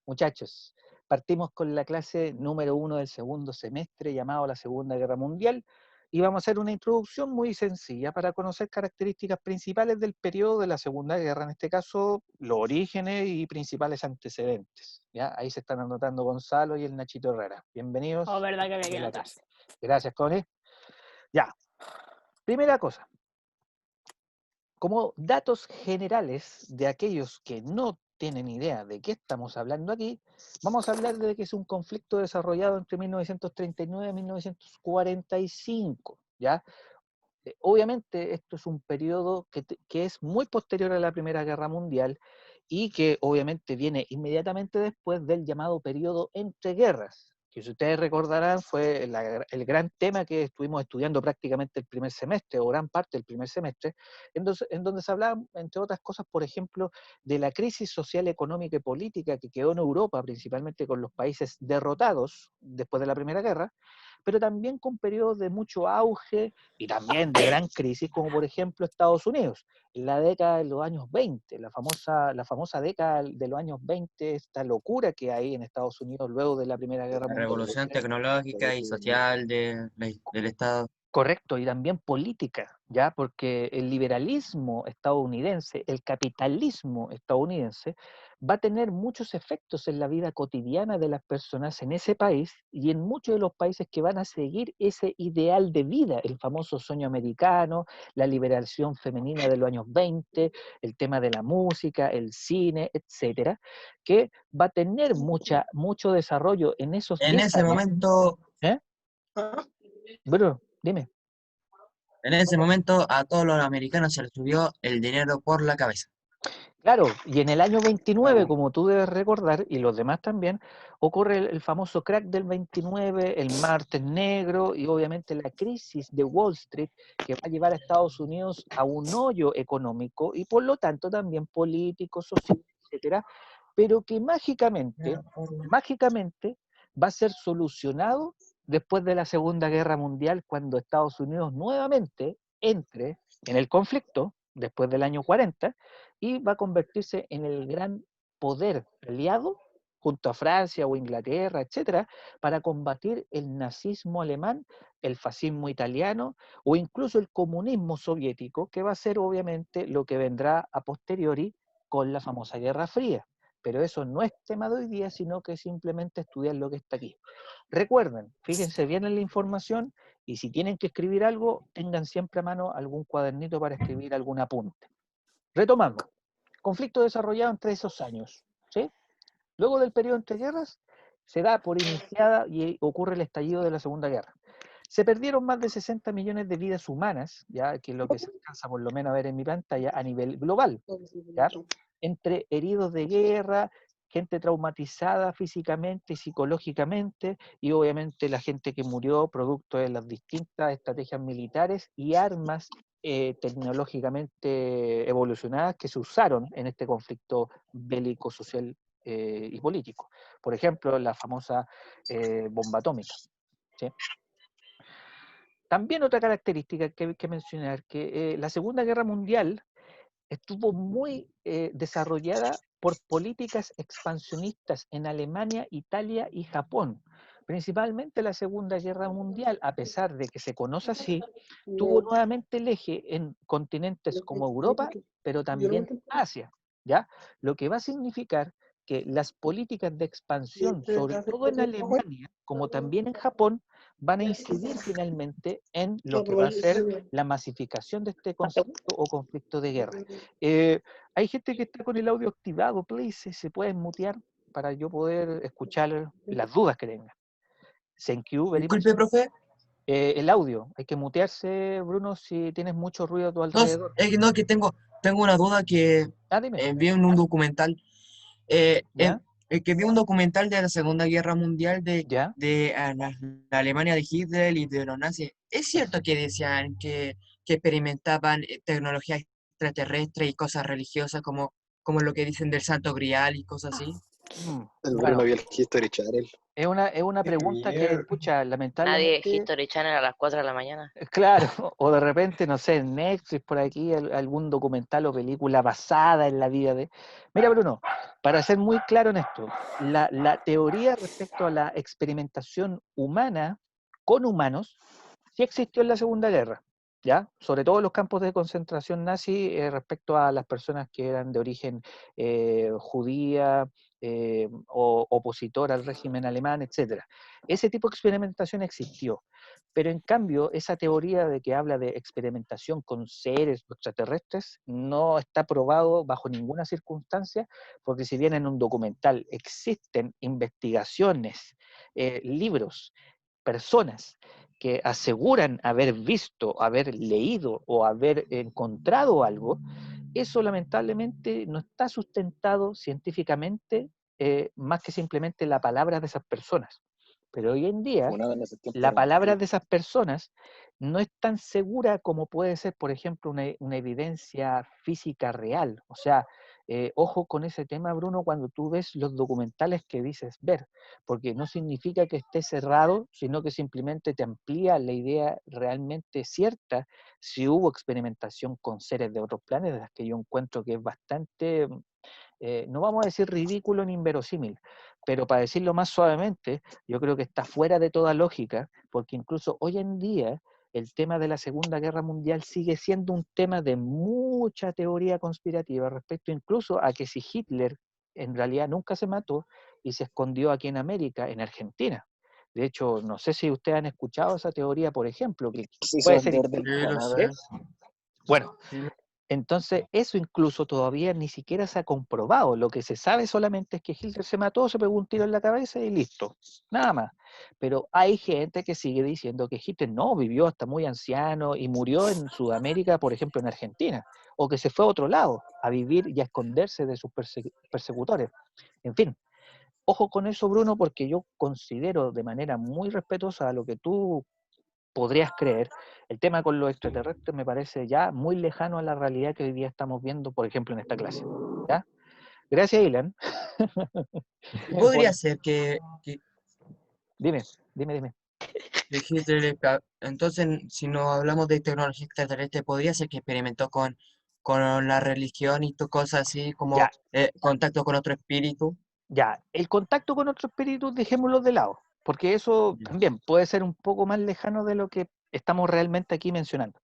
Muchachos, partimos con la clase número 1 del segundo semestre, llamado la Segunda Guerra Mundial, y vamos a hacer una introducción muy sencilla para conocer características principales del periodo de la Segunda Guerra, en este caso, los orígenes y principales antecedentes. ¿Ya? Ahí se están anotando Gonzalo y el Nachito Herrera. Bienvenidos. Oh, verdad que había a que la notar. clase. Gracias, Connie. Ya, primera cosa. Como datos generales de aquellos que no tienen idea de qué estamos hablando aquí, vamos a hablar de que es un conflicto desarrollado entre 1939 y 1945, ¿ya? Obviamente esto es un periodo que es muy posterior a la Primera Guerra Mundial y que obviamente viene inmediatamente después del llamado periodo entre guerras, que si ustedes recordarán fue el gran tema que estuvimos estudiando prácticamente el primer semestre, o gran parte del primer semestre, en donde se hablaba, entre otras cosas, por ejemplo, de la crisis social, económica y política que quedó en Europa, principalmente con los países derrotados después de la Primera Guerra, pero también con periodos de mucho auge y también de gran crisis, como por ejemplo Estados Unidos, en la década de los años 20, la famosa década de los años 20, esta locura que hay en Estados Unidos luego de la Primera Guerra La Mundial. revolución tecnológica y social del Estado. Correcto, y también política, ¿ya? Porque el liberalismo estadounidense, el capitalismo estadounidense, va a tener muchos efectos en la vida cotidiana de las personas en ese país y en muchos de los países que van a seguir ese ideal de vida, el famoso sueño americano, la liberación femenina de los años 20, el tema de la música, el cine, etcétera, que va a tener mucho desarrollo en esos En 10 ese años. momento, ¿Eh? Bruno, dime. en ese momento a todos los americanos se les subió el dinero por la cabeza. Claro, y en el año 29, como tú debes recordar, y los demás también, ocurre el famoso crack del 29, el martes negro y obviamente la crisis de Wall Street que va a llevar a Estados Unidos a un hoyo económico y por lo tanto también político, social, etcétera, pero que mágicamente va a ser solucionado después de la Segunda Guerra Mundial cuando Estados Unidos nuevamente entre en el conflicto después del año 40 y va a convertirse en el gran poder aliado junto a Francia o Inglaterra, etcétera, para combatir el nazismo alemán, el fascismo italiano o incluso el comunismo soviético, que va a ser obviamente lo que vendrá a posteriori con la famosa Guerra Fría. Pero eso no es tema de hoy día, sino que simplemente estudiar lo que está aquí. Recuerden, fíjense bien en la información y si tienen que escribir algo, tengan siempre a mano algún cuadernito para escribir algún apunte. Retomando, conflicto desarrollado entre esos años, ¿sí? Luego del periodo entre guerras, se da por iniciada y ocurre el estallido de la Segunda Guerra. Se perdieron más de 60 millones de vidas humanas, ya que es lo que se alcanza por lo menos a ver en mi pantalla a nivel global, ¿ya? Entre heridos de guerra, gente traumatizada físicamente y psicológicamente, y obviamente la gente que murió producto de las distintas estrategias militares y armas tecnológicamente evolucionadas que se usaron en este conflicto bélico, social y político. Por ejemplo, la famosa bomba atómica. ¿Sí? También otra característica que hay que mencionar, que la Segunda Guerra Mundial estuvo muy desarrollada por políticas expansionistas en Alemania, Italia y Japón. Principalmente la Segunda Guerra Mundial, a pesar de que se conoce así, tuvo nuevamente el eje en continentes como Europa, pero también Asia, ¿ya? Lo que va a significar que las políticas de expansión, sobre todo en Alemania, como también en Japón, van a incidir finalmente en lo que va a ser la masificación de este concepto o conflicto de guerra. Hay gente que está con el audio activado, please, se pueden mutear para yo poder escuchar las dudas que tengan. Thank you very much. Disculpe, profe. El audio, hay que mutearse, Bruno, si tienes mucho ruido a tu No, alrededor. no, que tengo una duda que Dime, vi en un documental. eh, ¿ya? en- que vi un documental de la Segunda Guerra Mundial ¿Ya? la Alemania de Hitler y de los nazis. ¿Es cierto que decían que experimentaban tecnología extraterrestre y cosas religiosas como lo que dicen del Santo Grial y cosas así? Mm, El Bruno bueno, vio el History Channel. Es una Qué pregunta que, mierda. pucha, Nadie lamentablemente, History Channel a las 4 de la mañana. claro, o de repente, no sé, en Netflix por aquí, algún documental o película basada en la vida de... Mira, Bruno, para ser muy claro en esto, la teoría respecto a la experimentación humana con humanos sí existió en la Segunda Guerra, ¿ya? Sobre todo en los campos de concentración nazi respecto a las personas que eran de origen judía o opositor al régimen alemán, etcétera. Ese tipo de experimentación existió. Pero en cambio, esa teoría de que habla de experimentación con seres extraterrestres no está probado bajo ninguna circunstancia, porque si bien en un documental existen investigaciones, libros, personas que aseguran haber visto, haber leído o haber encontrado algo, eso lamentablemente no está sustentado científicamente más que simplemente la palabra de esas personas. Pero hoy en día Funado en ese tiempo la era palabra imposible. de esas personas no es tan segura como puede ser, por ejemplo, una evidencia física real. O sea, ojo con ese tema, Bruno, cuando tú ves los documentales que dices ver, porque no significa que esté cerrado, sino que simplemente te amplía la idea realmente cierta si hubo experimentación con seres de otros planetas, que yo encuentro que es bastante no vamos a decir ridículo ni inverosímil, pero para decirlo más suavemente, yo creo que está fuera de toda lógica, porque incluso hoy en día el tema de la Segunda Guerra Mundial sigue siendo un tema de mucha teoría conspirativa respecto incluso a que si Hitler en realidad nunca se mató y se escondió aquí en América, en Argentina. De hecho, no sé si ustedes han escuchado esa teoría, por ejemplo, que Se hizo puede ser... vender del Sí, lo Canadá. sé. Bueno, Sí, entonces, eso incluso todavía ni siquiera se ha comprobado. Lo que se sabe solamente es que Hitler se mató, se pegó un tiro en la cabeza y listo. Nada más. Pero hay gente que sigue diciendo que Hitler no vivió hasta muy anciano y murió en Sudamérica, por ejemplo, en Argentina. O que se fue a otro lado a vivir y a esconderse de sus persecutores. En fin, ojo con eso, Bruno, porque yo considero de manera muy respetuosa a lo que tú podrías creer, el tema con los extraterrestres me parece ya muy lejano a la realidad que hoy día estamos viendo, por ejemplo, en esta clase. ¿Ya? Gracias, Ilan. y podría Por- ser que Dime, dime. Hitler, entonces, si no hablamos de tecnología extraterrestre, podría ser que experimentó con la religión y cosas así, Ya, como contacto con otro espíritu. ya. El contacto con otros espíritus, dejémoslo de lado, porque eso Ya. también puede ser un poco más lejano de lo que estamos realmente aquí mencionando.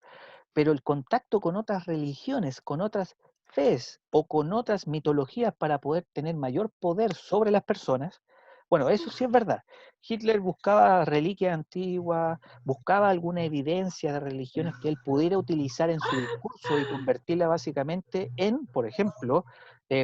Pero el contacto con otras religiones, con otras fees o con otras mitologías para poder tener mayor poder sobre las personas, bueno, eso sí es verdad. Hitler buscaba reliquias antiguas, buscaba alguna evidencia de religiones que él pudiera utilizar en su discurso y convertirla básicamente en, por ejemplo,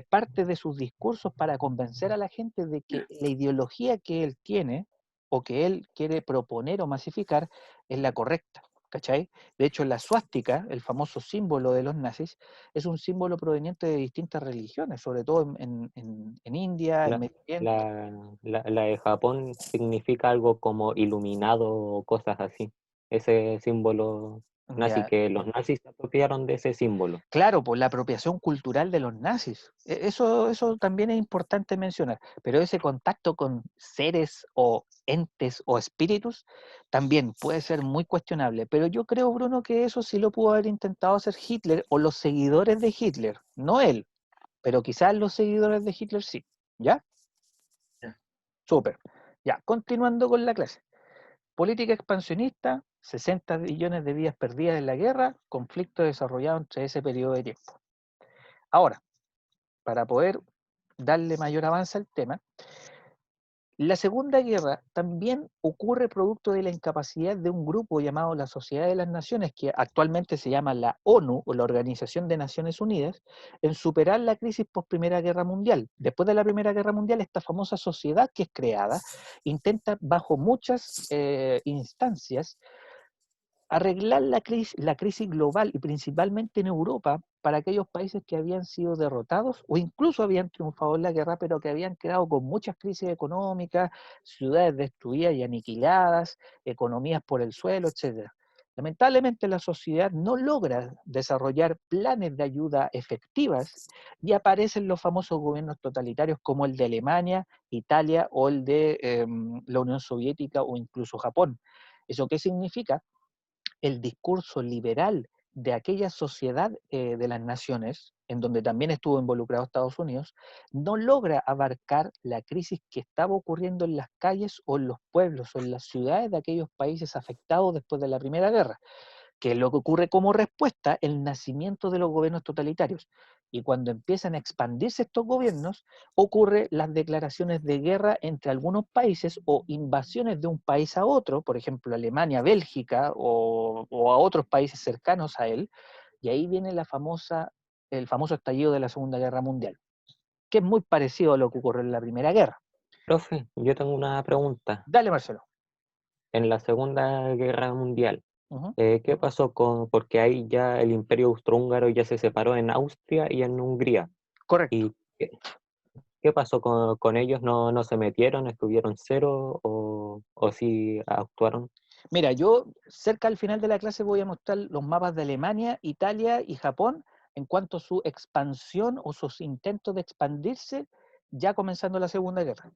parte de sus discursos para convencer a la gente de que la ideología que él tiene o que él quiere proponer o masificar es la correcta. ¿Cachai? De hecho, la suástica, el famoso símbolo de los nazis, es un símbolo proveniente de distintas religiones, sobre todo en India, en La, Medio Oriente. la de Japón significa algo como iluminado o cosas así. Ese símbolo nazi, Ya, que los nazis se apropiaron de ese símbolo. claro, por la apropiación cultural de los nazis. Eso también es importante mencionar, pero ese contacto con seres o entes o espíritus también puede ser muy cuestionable. Pero yo creo, Bruno, que eso sí lo pudo haber intentado hacer Hitler o los seguidores de Hitler, no él, pero quizás los seguidores de Hitler sí. ¿Ya? Ya. Súper. Ya, continuando con la clase. Política expansionista, 60 billones de vidas perdidas en la guerra, conflicto desarrollado entre ese periodo de tiempo. Ahora, para poder darle mayor avance al tema, la Segunda Guerra también ocurre producto de la incapacidad de un grupo llamado la Sociedad de las Naciones, que actualmente se llama la ONU o la Organización de Naciones Unidas, en superar la crisis post Primera Guerra Mundial. Después de la Primera Guerra Mundial, esta famosa sociedad que es creada intenta bajo muchas instancias arreglar la crisis global y principalmente en Europa para aquellos países que habían sido derrotados o incluso habían triunfado en la guerra, pero que habían quedado con muchas crisis económicas, ciudades destruidas y aniquiladas, economías por el suelo, etcétera. Lamentablemente la sociedad no logra desarrollar planes de ayuda efectivas y aparecen los famosos gobiernos totalitarios como el de Alemania, Italia o el de la Unión Soviética o incluso Japón. ¿Eso qué significa? El discurso liberal de aquella sociedad de las naciones, en donde también estuvo involucrado Estados Unidos, no logra abarcar la crisis que estaba ocurriendo en las calles o en los pueblos o en las ciudades de aquellos países afectados después de la Primera Guerra, que es lo que ocurre como respuesta el nacimiento de los gobiernos totalitarios. Y cuando empiezan a expandirse estos gobiernos, ocurre las declaraciones de guerra entre algunos países o invasiones de un país a otro, por ejemplo Alemania, Bélgica o a otros países cercanos a él, y ahí viene el famoso estallido de la Segunda Guerra Mundial, que es muy parecido a lo que ocurrió en la Primera Guerra. Profe, yo tengo una pregunta. Dale, Marcelo. En la Segunda Guerra Mundial, Ujú. ¿qué pasó porque ahí ya el Imperio Austrohúngaro ya se separó en Austria y en Hungría? Correcto. ¿Y qué pasó con ellos? ¿No se metieron, estuvieron cero o sí actuaron? Mira, yo cerca al final de la clase voy a mostrar los mapas de Alemania, Italia y Japón en cuanto a su expansión o sus intentos de expandirse ya comenzando la Segunda Guerra.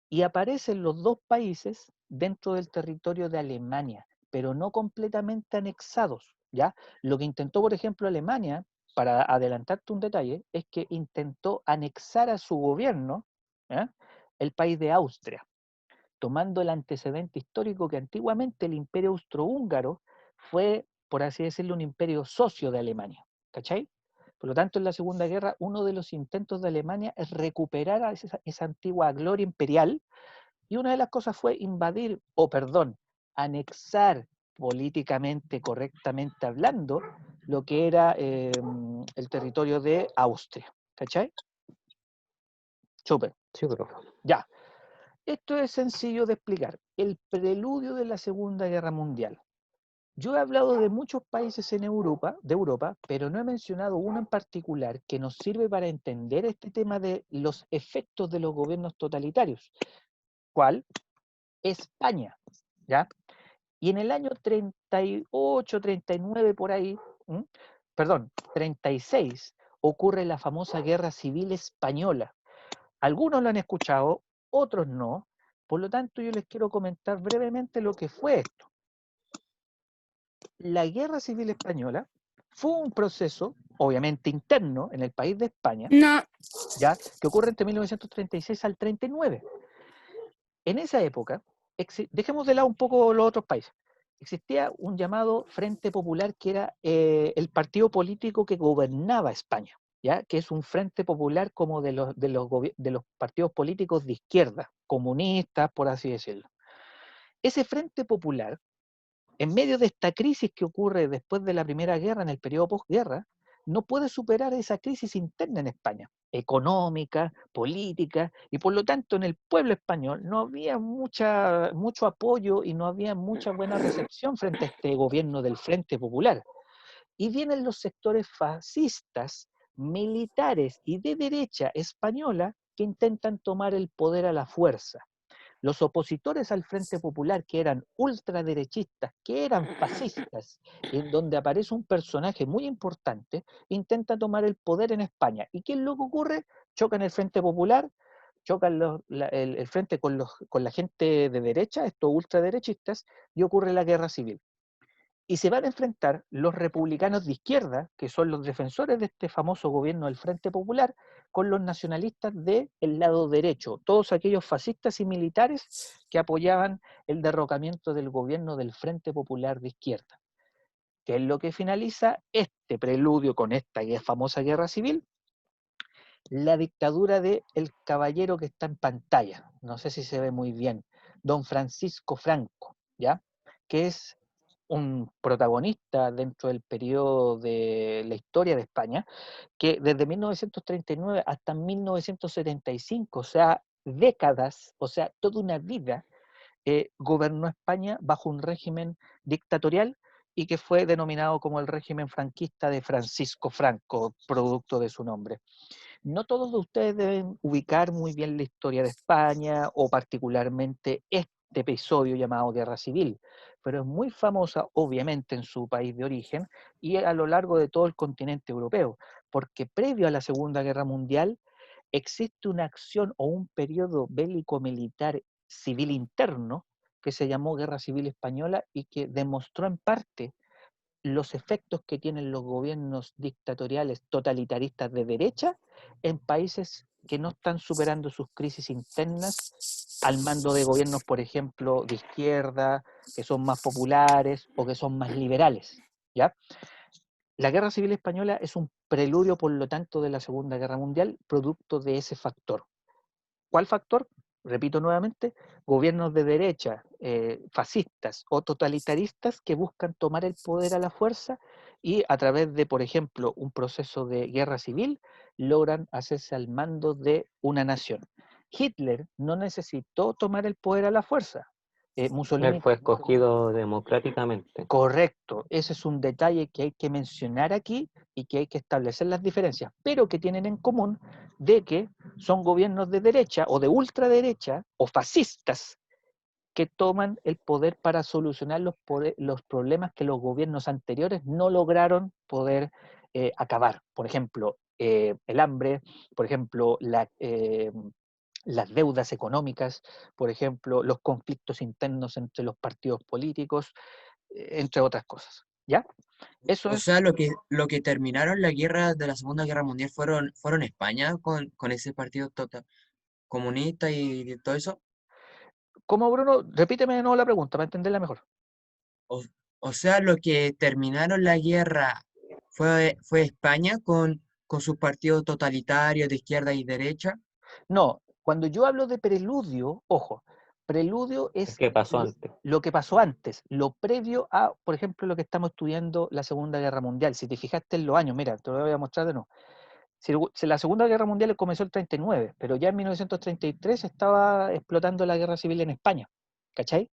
Y aparecen los dos países dentro del territorio de Alemania, pero no completamente anexados, ¿ya? Lo que intentó, por ejemplo, Alemania, para adelantarte un detalle, es que intentó anexar a su gobierno, ¿ya?, el país de Austria, tomando el antecedente histórico que antiguamente el imperio austrohúngaro fue, por así decirlo, un imperio socio de Alemania, ¿cachai? Por lo tanto, en la Segunda Guerra, uno de los intentos de Alemania es recuperar a esa antigua gloria imperial, y una de las cosas fue invadir, o perdón, anexar políticamente, correctamente hablando, lo que era el territorio de Austria, ¿cachai? Súper, Sí, profe. ya. Esto es sencillo de explicar. El preludio de la Segunda Guerra Mundial. Yo he hablado de muchos países en Europa, pero no he mencionado uno en particular que nos sirve para entender este tema de los efectos de los gobiernos totalitarios. ¿Cuál? España, ¿ya? Y en el año 38, 39 por ahí, perdón, 36, ocurre la famosa Guerra Civil Española. Algunos lo han escuchado, otros no. Por lo tanto, yo les quiero comentar brevemente lo que fue esto. La Guerra Civil Española fue un proceso, obviamente interno, en el país de España, No. ¿ya?, que ocurre entre 1936 al 39. En esa época, dejemos de lado un poco los otros países, existía un llamado Frente Popular que era el partido político que gobernaba España, ¿ya?, que es un frente popular como de los partidos políticos de izquierda, comunistas, por así decirlo. Ese Frente Popular, en medio de esta crisis que ocurre después de la Primera Guerra, en el periodo posguerra, no puede superar esa crisis interna en España, económica, política, y por lo tanto en el pueblo español no había mucho apoyo y no había mucha buena recepción frente a este gobierno del Frente Popular. Y vienen los sectores fascistas, militares y de derecha española que intentan tomar el poder a la fuerza. Los opositores al Frente Popular, que eran ultraderechistas, que eran fascistas, en donde aparece un personaje muy importante, intenta tomar el poder en España. ¿Y qué es lo que ocurre? Chocan el Frente Popular, chocan el frente con la gente de derecha, estos ultraderechistas, y ocurre la guerra civil. Y se van a enfrentar los republicanos de izquierda, que son los defensores de este famoso gobierno del Frente Popular, con los nacionalistas del lado derecho, todos aquellos fascistas y militares que apoyaban el derrocamiento del gobierno del Frente Popular de izquierda. ¿Qué es lo que finaliza este preludio con esta famosa guerra civil? La dictadura del caballero que está en pantalla, no sé si se ve muy bien, don Francisco Franco, ¿ya?, que es un protagonista dentro del periodo de la historia de España, que desde 1939 hasta 1975, o sea, décadas, o sea, toda una vida, gobernó España bajo un régimen dictatorial y que fue denominado como el régimen franquista de Francisco Franco, producto de su nombre. No todos de ustedes deben ubicar muy bien la historia de España o particularmente este episodio llamado Guerra Civil, pero es muy famosa, obviamente, en su país de origen y a lo largo de todo el continente europeo, porque previo a la Segunda Guerra Mundial existe una acción o un periodo bélico-militar civil interno que se llamó Guerra Civil Española y que demostró en parte los efectos que tienen los gobiernos dictatoriales totalitaristas de derecha en países que no están superando sus crisis internas al mando de gobiernos, por ejemplo, de izquierda, que son más populares o que son más liberales, ¿ya? La Guerra Civil Española es un preludio, por lo tanto, de la Segunda Guerra Mundial, producto de ese factor. ¿Cuál factor? Repito nuevamente, gobiernos de derecha, fascistas o totalitaristas que buscan tomar el poder a la fuerza y a través de, por ejemplo, un proceso de guerra civil, logran hacerse al mando de una nación. Hitler no necesitó tomar el poder a la fuerza. Él Mussolini fue tampoco. escogido democráticamente. Correcto, ese es un detalle que hay que mencionar aquí y que hay que establecer las diferencias, pero que tienen en común de que son gobiernos de derecha o de ultraderecha o fascistas que toman el poder para solucionar los problemas que los gobiernos anteriores no lograron poder acabar. Por ejemplo, el hambre, por ejemplo, las deudas económicas, por ejemplo, los conflictos internos entre los partidos políticos, entre otras cosas. ¿Ya? Eso O es. sea, lo que terminaron la guerra de la Segunda Guerra Mundial fueron España con ese partido total comunista y de todo eso. ¿Cómo, Bruno? Repíteme de nuevo la pregunta para entenderla mejor. O, o sea, lo que terminaron la guerra fue España con sus partidos totalitarios de izquierda y derecha. No, cuando yo hablo de preludio, ojo, preludio Es es que pasó antes. lo que pasó antes, lo previo a, por ejemplo, lo que estamos estudiando la Segunda Guerra Mundial. Si te fijaste en los años, mira, te lo voy a mostrar de nuevo. Si la Segunda Guerra Mundial comenzó el 39, pero ya en 1933 estaba explotando la guerra civil en España, ¿cachai?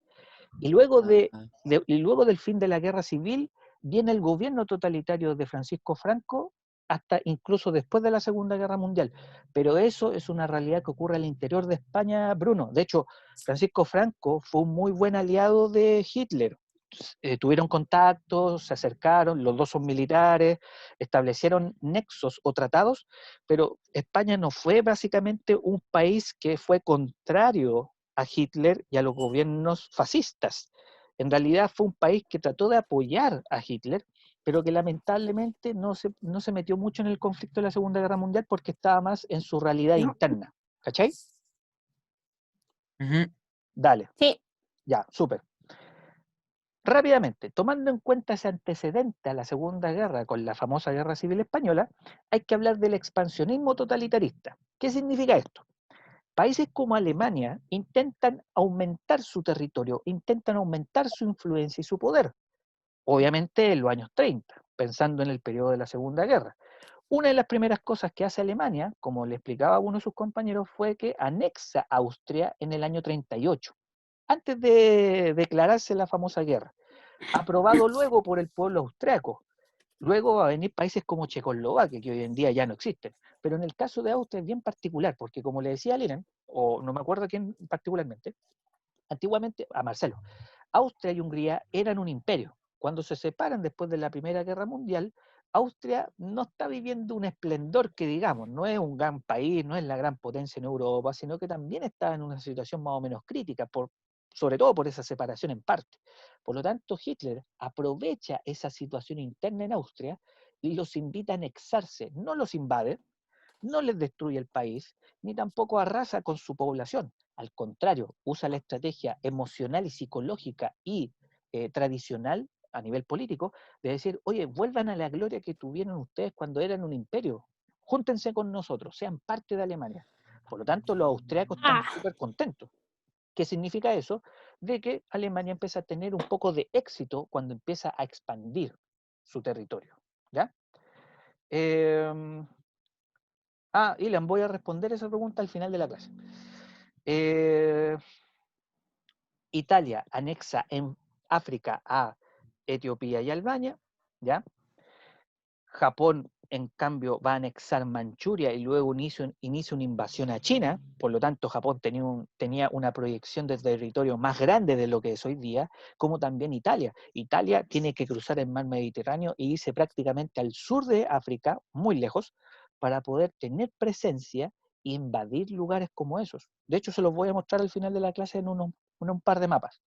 Y luego, Ah, y luego del fin de la guerra civil viene el gobierno totalitario de Francisco Franco hasta incluso después de la Segunda Guerra Mundial. Pero eso es una realidad que ocurre al interior de España, Bruno. De hecho, Francisco Franco fue un muy buen aliado de Hitler. Tuvieron contactos, se acercaron, los dos son militares, establecieron nexos o tratados, pero España no fue básicamente un país que fue contrario a Hitler y a los gobiernos fascistas. En realidad fue un país que trató de apoyar a Hitler, pero que lamentablemente no se metió mucho en el conflicto de la Segunda Guerra Mundial porque estaba más en su realidad interna. ¿Cachai? ujú. Dale, Sí, ya, súper. Rápidamente, tomando en cuenta ese antecedente a la Segunda Guerra con la famosa Guerra Civil Española, hay que hablar del expansionismo totalitarista. ¿Qué significa esto? Países como Alemania intentan aumentar su territorio, intentan aumentar su influencia y su poder, obviamente en los años 30, pensando en el periodo de la Segunda Guerra. Una de las primeras cosas que hace Alemania, como le explicaba a uno de sus compañeros, fue que anexa a Austria en el año 38, antes de declararse la famosa guerra, aprobado luego por el pueblo austriaco. Luego va a venir países como Checoslovaquia, que hoy en día ya no existen. Pero en el caso de Austria es bien particular, porque como le decía a Lenin, o no me acuerdo a quién particularmente, antiguamente, a Marcelo, Austria y Hungría eran un imperio. Cuando se separan después de la Primera Guerra Mundial, Austria no está viviendo un esplendor que digamos, no es un gran país, no es la gran potencia en Europa, sino que también está en una situación más o menos crítica, sobre todo por esa separación en parte. Por lo tanto, Hitler aprovecha esa situación interna en Austria y los invita a anexarse, no los invade, no les destruye el país, ni tampoco arrasa con su población. Al contrario, usa la estrategia emocional y psicológica y tradicional a nivel político de decir, oye, vuelvan a la gloria que tuvieron ustedes cuando eran un imperio. Júntense con nosotros, sean parte de Alemania. Por lo tanto, los austriacos están súper contentos. ¿Qué significa eso? De que Alemania empieza a tener un poco de éxito cuando empieza a expandir su territorio. ¿Ya? Ilan, voy a responder esa pregunta al final de la clase. Italia anexa en África a Etiopía y Albania, ¿ya? Japón en cambio, va a anexar Manchuria y luego inicia una invasión a China. Por lo tanto, Japón tenía una proyección de territorio más grande de lo que es hoy día, como también Italia. Italia tiene que cruzar el mar Mediterráneo e irse prácticamente al sur de África, muy lejos, para poder tener presencia e invadir lugares como esos. De hecho, se los voy a mostrar al final de la clase en un par de mapas.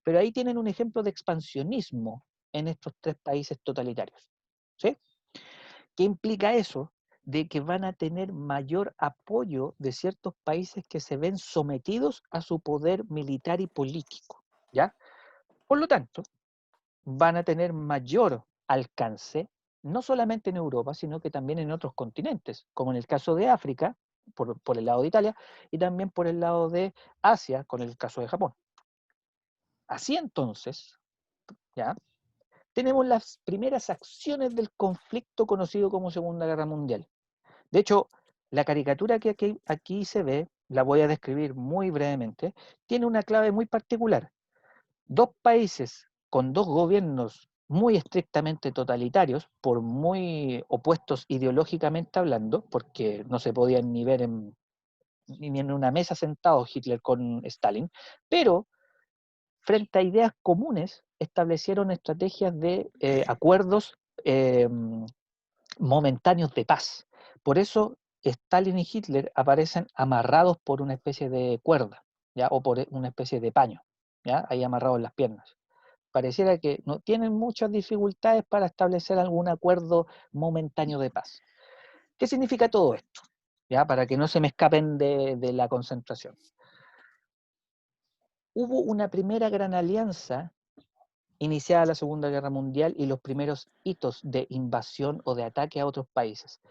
Pero ahí tienen un ejemplo de expansionismo en estos tres países totalitarios. ¿Sí? ¿Qué implica eso? De que van a tener mayor apoyo de ciertos países que se ven sometidos a su poder militar y político, ¿ya? Por lo tanto, van a tener mayor alcance, no solamente en Europa, sino que también en otros continentes, como en el caso de África, por el lado de Italia, y también por el lado de Asia, con el caso de Japón. Así entonces, ¿ya? Tenemos las primeras acciones del conflicto conocido como Segunda Guerra Mundial. De hecho, la caricatura que aquí se ve, la voy a describir muy brevemente, tiene una clave muy particular. Dos países con dos gobiernos muy estrictamente totalitarios, por muy opuestos ideológicamente hablando, porque no se podían ni ver ni en una mesa sentados Hitler con Stalin, pero frente a ideas comunes establecieron estrategias de acuerdos momentáneos de paz. Por eso Stalin y Hitler aparecen amarrados por una especie de cuerda, ¿ya? O por una especie de paño, ¿ya? Ahí amarrados en las piernas. Pareciera que no tienen muchas dificultades para establecer algún acuerdo momentáneo de paz. ¿Qué significa todo esto? ¿Ya? Para que no se me escapen de la concentración. Hubo una primera gran alianza iniciada la Segunda Guerra Mundial y los primeros hitos de invasión o de ataque a otros países.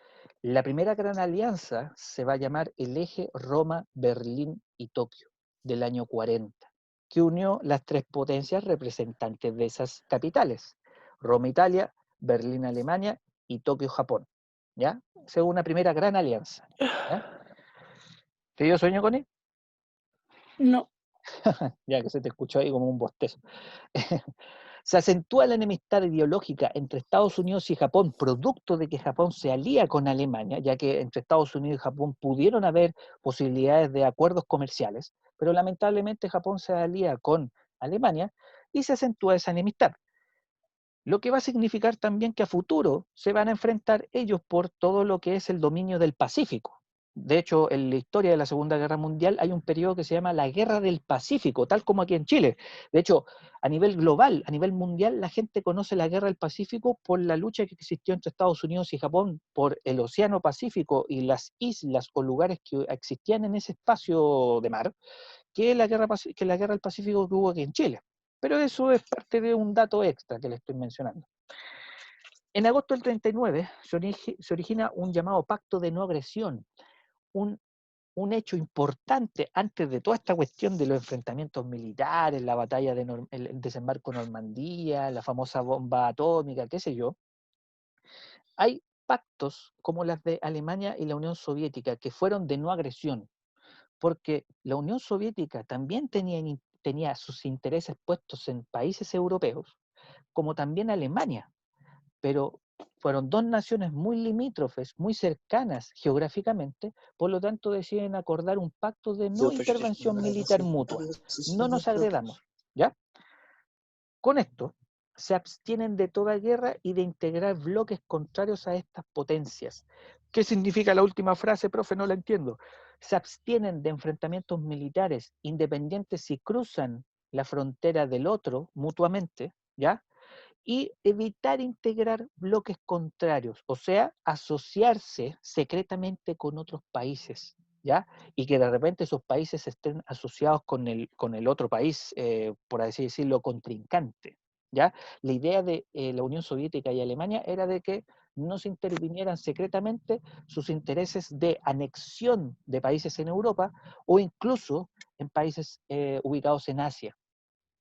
La primera gran alianza se va a llamar el eje Roma, Berlín y Tokio del año 40, que unió las tres potencias representantes de esas capitales, Roma, Italia, Berlín, Alemania y Tokio, Japón. ¿Ya? Esa es una primera gran alianza. ¿Ya? ¿Te dio sueño, Connie? No. Ya que se te escuchó ahí como un bostezo. Se acentúa la enemistad ideológica entre Estados Unidos y Japón, producto de que Japón se alía con Alemania, ya que entre Estados Unidos y Japón pudieron haber posibilidades de acuerdos comerciales, pero lamentablemente Japón se alía con Alemania y se acentúa esa enemistad. Lo que va a significar también que a futuro se van a enfrentar ellos por todo lo que es el dominio del Pacífico. De hecho, en la historia de la Segunda Guerra Mundial hay un periodo que se llama la Guerra del Pacífico, tal como aquí en Chile. De hecho, a nivel global, a nivel mundial, la gente conoce la Guerra del Pacífico por la lucha que existió entre Estados Unidos y Japón por el Océano Pacífico y las islas o lugares que existían en ese espacio de mar, que la Guerra del Pacífico que hubo aquí en Chile. Pero eso es parte de un dato extra que le estoy mencionando. En agosto del 39 se origina un llamado Pacto de No Agresión, un hecho importante antes de toda esta cuestión de los enfrentamientos militares, la batalla el desembarco en Normandía, la famosa bomba atómica, qué sé yo. Hay pactos como las de Alemania y la Unión Soviética que fueron de no agresión, porque la Unión Soviética también tenía sus intereses puestos en países europeos, como también Alemania, pero fueron dos naciones muy limítrofes, muy cercanas geográficamente, por lo tanto deciden acordar un pacto de no intervención militar mutua, no nos agredamos, ¿ya? Con esto, se abstienen de toda guerra y de integrar bloques contrarios a estas potencias. ¿Qué significa la última frase, profe? No la entiendo. Se abstienen de enfrentamientos militares independientes si cruzan la frontera del otro mutuamente, ¿ya? Y evitar integrar bloques contrarios, o sea, asociarse secretamente con otros países, ¿ya? Y que de repente esos países estén asociados con el otro país, por así decirlo, contrincante, ¿ya? La idea de la Unión Soviética y Alemania era de que no se intervinieran secretamente sus intereses de anexión de países en Europa o incluso en países ubicados en Asia,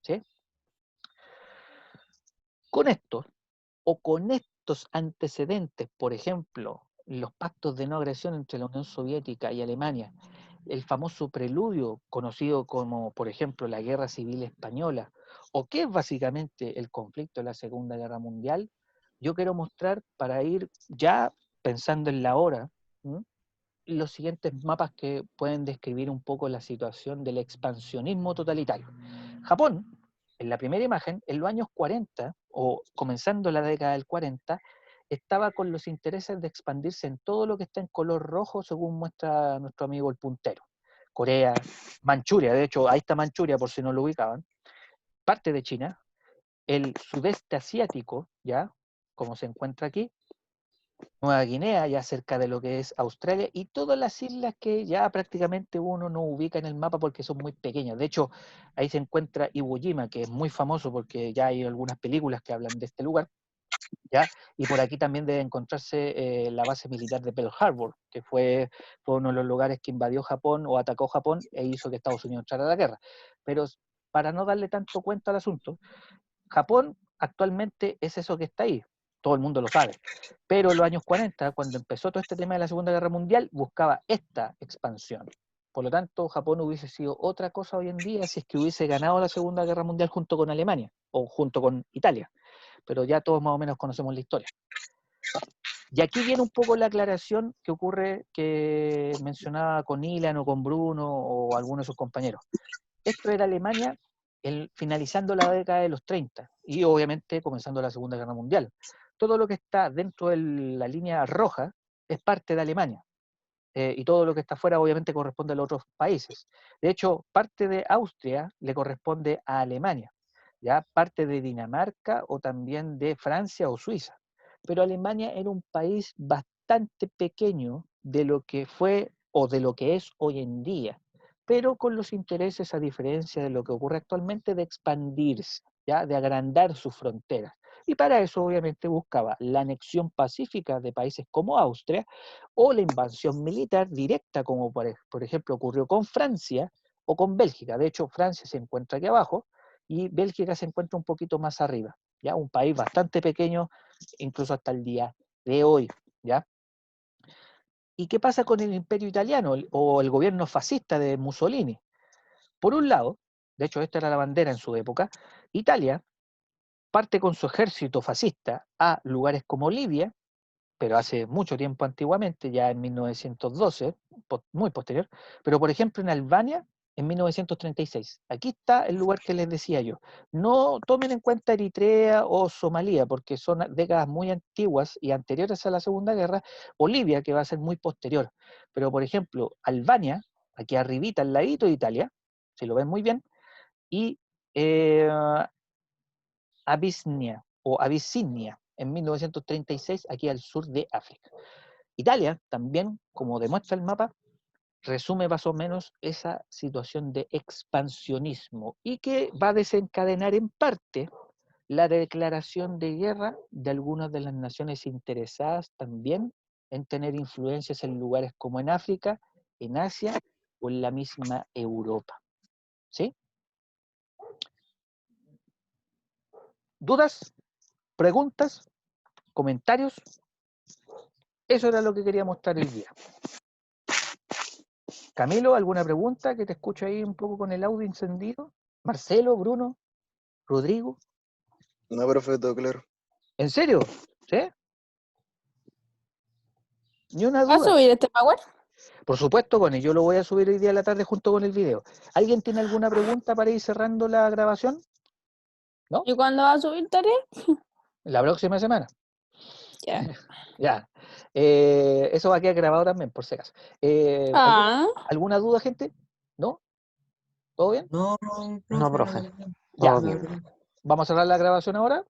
¿sí? Con esto, o con estos antecedentes, por ejemplo, los pactos de no agresión entre la Unión Soviética y Alemania, el famoso preludio conocido como, por ejemplo, la Guerra Civil Española, o que es básicamente el conflicto de la Segunda Guerra Mundial, yo quiero mostrar para ir ya pensando en la hora, los siguientes mapas que pueden describir un poco la situación del expansionismo totalitario. Japón, en la primera imagen, en los años 40, o comenzando la década del 40, estaba con los intereses de expandirse en todo lo que está en color rojo, según muestra nuestro amigo el puntero. Corea, Manchuria, de hecho, ahí está Manchuria, por si no lo ubicaban, parte de China, el sudeste asiático, ya, como se encuentra aquí, Nueva Guinea, ya cerca de lo que es Australia, y todas las islas que ya prácticamente uno no ubica en el mapa porque son muy pequeñas. De hecho, ahí se encuentra Iwo Jima, que es muy famoso porque ya hay algunas películas que hablan de este lugar, ¿ya? Y por aquí también debe encontrarse la base militar de Pearl Harbor, que fue uno de los lugares que invadió Japón o atacó Japón e hizo que Estados Unidos entrara a la guerra. Pero para no darle tanto cuenta al asunto, Japón actualmente es eso que está ahí, todo el mundo lo sabe, pero en los años 40, cuando empezó todo este tema de la Segunda Guerra Mundial, buscaba esta expansión. Por lo tanto, Japón hubiese sido otra cosa hoy en día si es que hubiese ganado la Segunda Guerra Mundial junto con Alemania, o junto con Italia, pero ya todos más o menos conocemos la historia. Y aquí viene un poco la aclaración que ocurre, que mencionaba con Ilan o con Bruno o algunos de sus compañeros. Esto era Alemania finalizando la década de los 30 y obviamente comenzando la Segunda Guerra Mundial. Todo lo que está dentro de la línea roja es parte de Alemania, y todo lo que está afuera obviamente corresponde a los otros países. De hecho, parte de Austria le corresponde a Alemania, ya parte de Dinamarca o también de Francia o Suiza. Pero Alemania era un país bastante pequeño de lo que fue o de lo que es hoy en día, pero con los intereses, a diferencia de lo que ocurre actualmente, de expandirse, ¿ya? De agrandar sus fronteras. Y para eso obviamente buscaba la anexión pacífica de países como Austria o la invasión militar directa, como por ejemplo ocurrió con Francia o con Bélgica. De hecho, Francia se encuentra aquí abajo y Bélgica se encuentra un poquito más arriba, ¿ya? Un país bastante pequeño, incluso hasta el día de hoy, ¿ya? ¿Y qué pasa con el Imperio Italiano o el gobierno fascista de Mussolini? Por un lado, de hecho esta era la bandera en su época, Italia parte con su ejército fascista a lugares como Libia, pero hace mucho tiempo antiguamente, ya en 1912, muy posterior, pero por ejemplo en Albania en 1936. Aquí está el lugar que les decía yo. No tomen en cuenta Eritrea o Somalia, porque son décadas muy antiguas y anteriores a la Segunda Guerra, o Libia, que va a ser muy posterior. Pero por ejemplo, Albania, aquí arribita al ladito de Italia, si lo ven muy bien, y Abisinia, en 1936, aquí al sur de África. Italia también, como demuestra el mapa, resume más o menos esa situación de expansionismo y que va a desencadenar en parte la declaración de guerra de algunas de las naciones interesadas también en tener influencias en lugares como en África, en Asia o en la misma Europa. ¿Sí? ¿Dudas? ¿Preguntas? ¿Comentarios? Eso era lo que quería mostrar el día. Camilo, ¿alguna pregunta? Que te escucho ahí un poco con el audio encendido. Marcelo, Bruno, Rodrigo. No, profe, todo claro. ¿En serio? ¿Sí? Ni una ¿Va a duda. subir este Power? Por supuesto, Connie, yo lo voy a subir hoy día a la tarde junto con el video. ¿Alguien tiene alguna pregunta para ir cerrando la grabación? ¿No? ¿Y cuándo va a subir tarea? La próxima semana. Ya. Ya. Eso va a quedar grabado también, por si acaso. ¿Alguna duda, gente? ¿No? ¿Todo bien? No, No, profe. la verdad. Ya. Todo La bien. verdad. ¿Vamos a cerrar la grabación ahora?